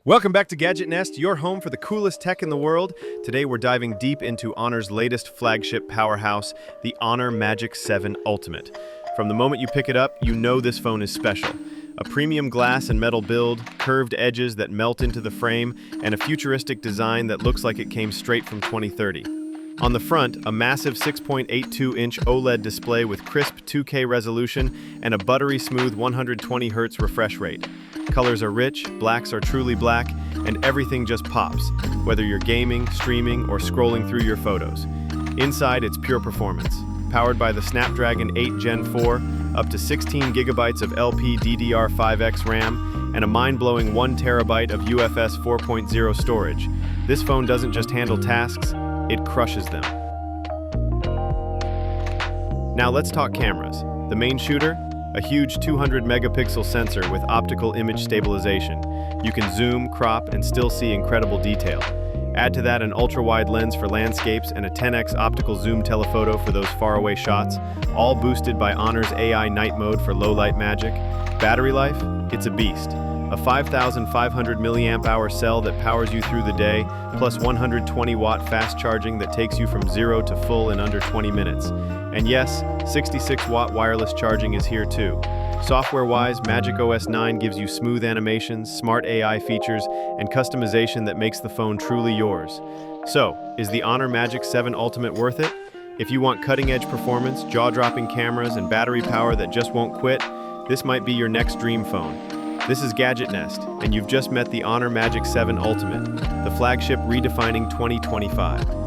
Welcome back to Gadget Nest, your home for the coolest tech in the world. Today we're diving deep into Honor's latest flagship powerhouse, the Honor Magic 7 Ultimate. From the moment you pick it up, you know this phone is special. A premium glass and metal build, curved edges that melt into the frame, and a futuristic design that looks like it came straight from 2030. On the front, a massive 6.82-inch OLED display with crisp 2K resolution and a buttery smooth 120Hz refresh rate. Colors are rich, blacks are truly black, and everything just pops, whether you're gaming, streaming, or scrolling through your photos. Inside, it's pure performance. Powered by the Snapdragon 8 Gen 4, up to 16 gigabytes of LPDDR5X RAM, and a mind-blowing 1 terabyte of UFS 4.0 storage. This phone doesn't just handle tasks, it crushes them. Now let's talk cameras. The main shooter? A huge 200-megapixel sensor with optical image stabilization. You can zoom, crop, and still see incredible detail. Add to that an ultra-wide lens for landscapes and a 10x optical zoom telephoto for those faraway shots, all boosted by Honor's AI night mode for low-light magic. Battery life? It's a beast. A 5,500 milliamp-hour cell that powers you through the day, plus 120-watt fast charging that takes you from 0 to full in under 20 minutes. And yes, 66-watt wireless charging is here too. Software-wise, Magic OS 9 gives you smooth animations, smart AI features, and customization that makes the phone truly yours. So, is the Honor Magic 7 Ultimate worth it? If you want cutting-edge performance, jaw-dropping cameras, and battery power that just won't quit, this might be your next dream phone. This is Gadget Nest, and you've just met the Honor Magic 7 Ultimate, the flagship redefining 2025.